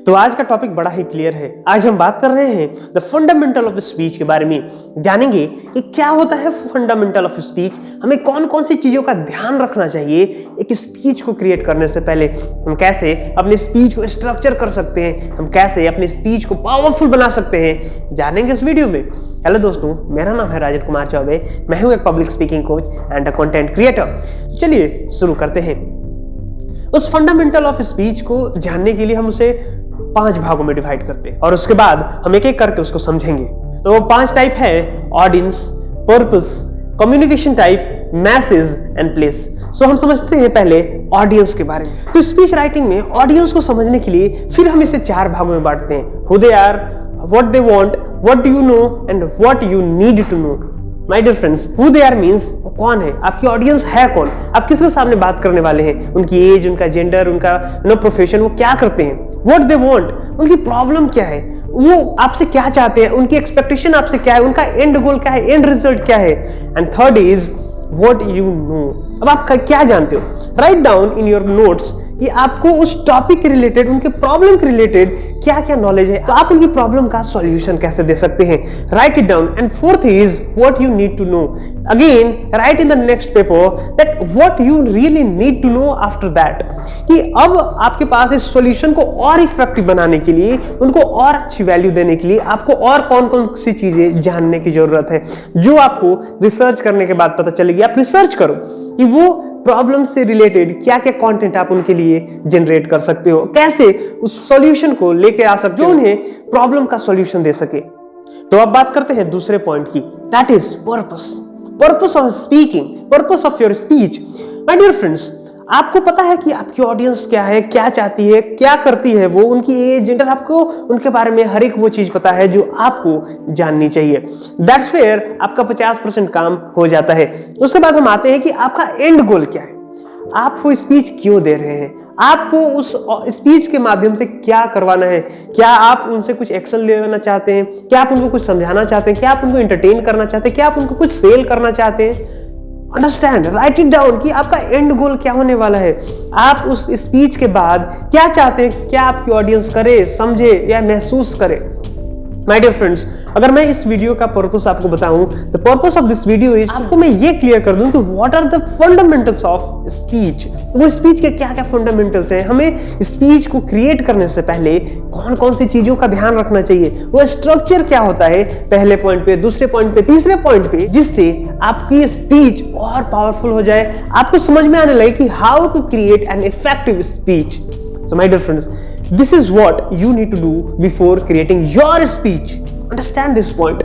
तो आज का टॉपिक बड़ा ही क्लियर है। आज हम बात कर रहे हैं द फंडामेंटल ऑफ स्पीच के बारे में। जानेंगे कि क्या होता है फंडामेंटल ऑफ स्पीच, हमें कौन कौन सी चीजों का ध्यान रखना चाहिए एक स्पीच को क्रिएट करने से पहले, हम कैसे अपने स्पीच को स्ट्रक्चर कर सकते हैं, हम कैसे अपने स्पीच को पावरफुल बना सकते हैं, जानेंगे इस वीडियो में। हेलो दोस्तों, मेरा नाम है राजन कुमार चौबे, मैं हूं एक public speaking coach and a content creator. चलिए शुरू करते हैं। उस फंडामेंटल ऑफ स्पीच को जानने के लिए हम उसे 5 भागों में डिवाइड करते हैं और उसके बाद हम एक एक करके उसको समझेंगे। तो वो 5 टाइप है: audience, purpose, communication type, message and place. So हम समझते हैं पहले ऑडियंस के बारे में। तो स्पीच राइटिंग में ऑडियंस को समझने के लिए फिर हम इसे 4 भागों में बांटते हैं: who they are, what they want, what do you know and what you need to know. My dear friends, who they are means वो कौन है, आपकी ऑडियंस है कौन, आप किसके सामने बात करने वाले हैं, उनकी एज, उनका जेंडर, उनका प्रोफेशन, वो क्या करते हैं। व्हाट दे वांट, उनकी प्रॉब्लम क्या है, वो आपसे क्या चाहते हैं, उनकी एक्सपेक्टेशन आपसे क्या है, उनका एंड गोल क्या है, एंड रिजल्ट क्या है। And third is what you know, अब आप क्या जानते हो। Write down in your notes कि आपको उस टॉपिक के रिलेटेड, उनके प्रॉब्लम के रिलेटेड क्या क्या नॉलेज है, तो आप उनकी प्रॉब्लम का सॉल्यूशन कैसे दे सकते हैं। Write it down. And fourth is what you need to know. Again write in the next paper that what you really need to know after that, कि अब आपके पास इस सॉल्यूशन को और इफेक्टिव बनाने के लिए, उनको और अच्छी वैल्यू देने के लिए आपको और कौन कौन सी चीजें जानने की जरूरत है, जो आपको रिसर्च करने के बाद पता चलेगी। आप रिसर्च करो कि वो प्रॉब्लम से रिलेटेड क्या क्या कंटेंट आप उनके लिए जनरेट कर सकते हो, कैसे उस सॉल्यूशन को लेके आ सकते हो जो उन्हें प्रॉब्लम का सॉल्यूशन दे सके। तो अब बात करते हैं दूसरे पॉइंट की, that is purpose. Purpose of speaking, purpose of your speech. My dear friends, आपको पता है कि आपकी ऑडियंस क्या है, क्या चाहती है, क्या करती है वो, उनकी एज, जेंडर, आपको उनके बारे में हर एक वो चीज पता है जो आपको जाननी चाहिए। दैट्स वेयर आपका 50% काम हो जाता है। उसके बाद हम आते हैं कि आपका एंड गोल क्या है, आप वो स्पीच क्यों दे रहे हैं, आपको उस स्पीच के माध्यम से क्या करवाना है। क्या आप उनसे कुछ एक्शन लेना चाहते हैं, क्या आप उनको कुछ समझाना चाहते हैं, क्या आप उनको एंटरटेन करना चाहते हैं, क्या आप उनको कुछ सेल करना चाहते हैं। अंडरस्टैंड, राइट इट डाउन कि आपका एंड गोल क्या होने वाला है, आप उस स्पीच के बाद क्या चाहते हैं, क्या आपकी ऑडियंस करे, समझे या महसूस करे। माय डियर फ्रेंड्स, अगर मैं इस वीडियो का पर्पस आपको बताऊं, the purpose of this video is, आपको मैं ये क्लियर कर दूं कि what are the fundamentals of speech. वो स्पीच के क्या क्या फंडामेंटल्स हैं, हमें स्पीच को क्रिएट करने से पहले कौन कौन सी चीजों का ध्यान रखना चाहिए, वो स्ट्रक्चर क्या होता है पहले पॉइंट पे, दूसरे पॉइंट पे, तीसरे पॉइंट पे, जिससे आपकी स्पीच और पावरफुल हो जाए, आपको समझ में आने लगे कि how to create an effective speech. So my dear friends, this is what you need to do before creating your speech. Understand this point.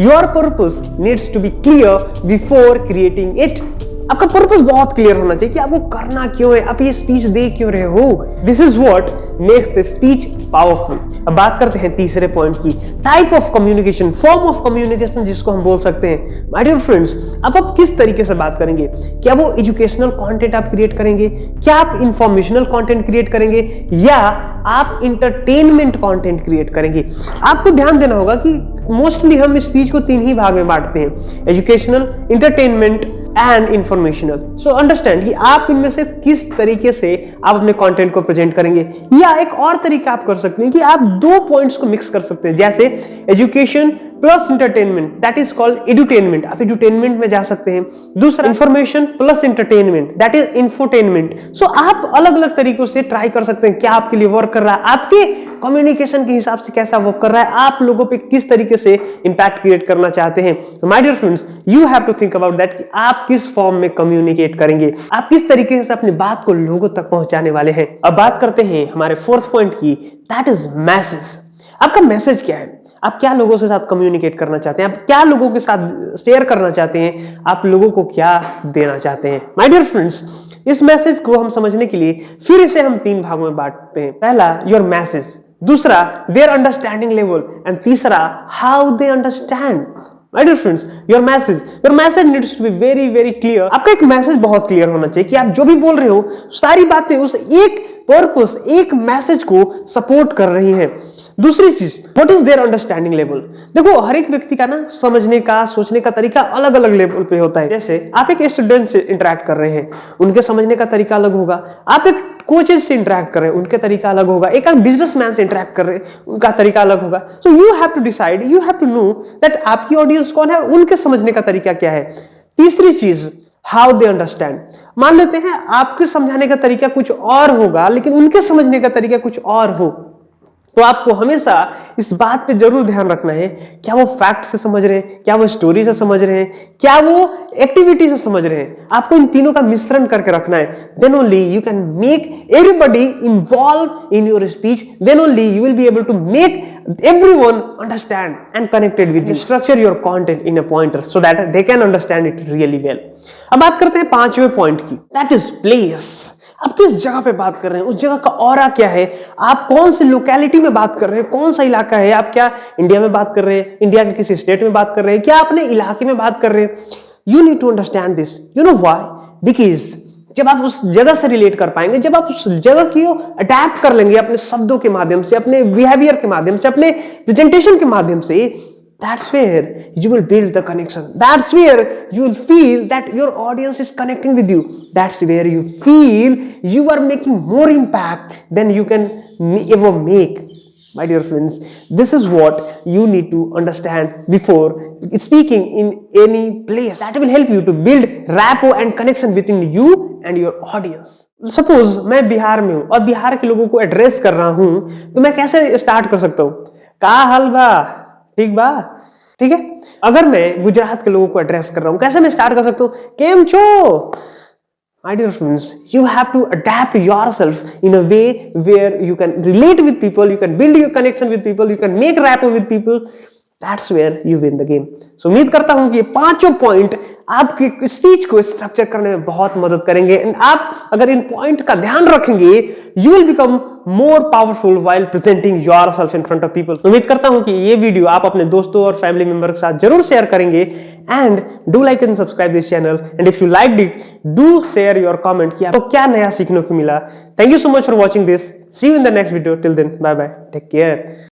Your purpose needs to be clear before creating it. आपका purpose बहुत clear होना चाहिए कि आपको करना क्यों है, आप ये स्पीच दे क्यों रहे हो। This is what makes the speech powerful. अब बात करते हैं तीसरे पॉइंट की, type of communication, form of communication जिसको हम बोल सकते हैं। माय डियर फ्रेंड्स, अब आप किस तरीके से बात करेंगे, क्या वो एजुकेशनल कंटेंट आप क्रिएट करेंगे, क्या आप इंफॉर्मेशनल कंटेंट क्रिएट करेंगे, या आप इंटरटेनमेंट कंटेंट क्रिएट करेंगे। आपको ध्यान देना होगा कि मोस्टली हम स्पीच को 3 ही भाग में बांटते हैं: educational, entertainment and informational. So understand कि आप इनमें से किस तरीके से आप अपने कंटेंट को प्रेजेंट करेंगे। या एक और तरीका आप कर सकते हैं कि आप 2 पॉइंट्स को मिक्स कर सकते हैं, जैसे education plus entertainment, that is called edutainment, आप एडुटेनमेंट में जा सकते हैं। दूसरा information plus entertainment, that is infotainment. So आप अलग अलग तरीकों से ट्राई कर सकते हैं, क्या आपके लिए वर्क कर रहा है, आपके कम्युनिकेशन के हिसाब से कैसा वर्क कर रहा है, आप लोगों पे किस तरीके से इंपैक्ट क्रिएट करना चाहते हैं। तो my dear friends, you have to think about that कि आप किस फॉर्म में कम्युनिकेट करेंगे, आप किस तरीके से अपनी बात को लोगों तक पहुंचाने वाले हैं। अब बात करते हैं हमारे 4th पॉइंट की, दैट इज मैसेज। आपका मैसेज क्या है, आप क्या लोगों के साथ कम्युनिकेट करना चाहते हैं, आप क्या लोगों के साथ शेयर करना चाहते हैं, आप लोगों को क्या देना चाहते हैं। माय डियर फ्रेंड्स, इस मैसेज को हम समझने के लिए फिर इसे हम 3 भागों में बांटते हैं। पहला योर मैसेज, दूसरा देयर अंडरस्टैंडिंग लेवल, एंड तीसरा how they understand. My dear friends, your message needs to be very very clear. आपका एक मैसेज बहुत क्लियर होना चाहिए कि आप जो भी बोल रहे हो सारी बातें उस एक पर्पस, एक मैसेज को सपोर्ट कर रही हैं। दूसरी चीज, what is their understanding level. देखो हर एक व्यक्ति का ना समझने का, सोचने का तरीका अलग अलग लेवल पे होता है। जैसे आप एक स्टूडेंट से इंटरेक्ट कर रहे हैं, उनके समझने का तरीका अलग होगा। आप एक कोचेस से इंटरेक्ट कर रहे हैं, उनके तरीका अलग होगा। एक बिजनेसमैन से इंटरेक्ट कर रहे हैं, उनका तरीका अलग होगा। So you have to decide, you have to know that आपकी ऑडियंस कौन है, उनके समझने का तरीका क्या है। तीसरी चीज, हाउ दे अंडरस्टैंड। मान लेते हैं आपके समझाने का तरीका कुछ और होगा, लेकिन उनके समझने का तरीका कुछ और हो, तो आपको हमेशा इस बात पे जरूर ध्यान रखना है, क्या वो फैक्ट से समझ रहे हैं, क्या वो स्टोरी से समझ रहे हैं, क्या वो एक्टिविटी से समझ रहे हैं। आपको इन तीनों का मिश्रण करके रखना है। Then only you can make everybody involve in your speech, then only you will be able to make everyone understand and connected with you. Structure your content in a pointer so that they can understand it really well. अब बात करते हैं पांचवें point की, that is place. आप किस जगह पे बात कर रहे हैं, उस जगह का ऑरा क्या है, आप कौन सी लोकेलिटी में बात कर रहे हैं, कौन सा इलाका है, आप क्या इंडिया में बात कर रहे हैं, इंडिया के किसी स्टेट में बात कर रहे हैं, क्या अपने इलाके में बात कर रहे हैं। You need to understand this. You know why? Because जब आप उस जगह से रिलेट कर पाएंगे, जब आप उस जगह की अडैप्ट कर लेंगे अपने शब्दों के माध्यम से, अपने बिहेवियर के माध्यम से, अपने प्रेजेंटेशन के माध्यम से, that's where you will build the connection. That's where you will feel that your audience is connecting with you. That's where you feel you are making more impact than you can ever make. My dear friends, this is what you need to understand before speaking in any place. That will help you to build rapport and connection between you and your audience. Suppose मैं बिहार में हूं और बिहार के लोगों को address कर रहा हूं, तो मैं कैसे स्टार्ट कर सकता हूं? का हाल बा, ठीक बा, ठीक है। अगर मैं गुजरात के लोगों को एड्रेस कर रहा हूं, कैसे मैं स्टार्ट कर सकता हूं? केम छो? My dear friends, you have to adapt yourself in a way where you can relate with people, you can build your connection with people, you can make rapport with people. That's where you win the game. So उम्मीद करता हूं कि ये पांचों point आपकी speech को structure करने में बहुत मदद करेंगे। एंड आप अगर इन पॉइंट का ध्यान रखेंगे, you will become more powerful while presenting yourself in front of people. उम्मीद करता हूं कि ये वीडियो आप अपने दोस्तों और फैमिली मेंबर के साथ जरूर शेयर करेंगे। And do like and subscribe this channel, and if you liked it, do share your comment कि आपको क्या नया सीखने को मिला। Thank you so much for watching this. See you in the next video. Till then, bye bye, take care.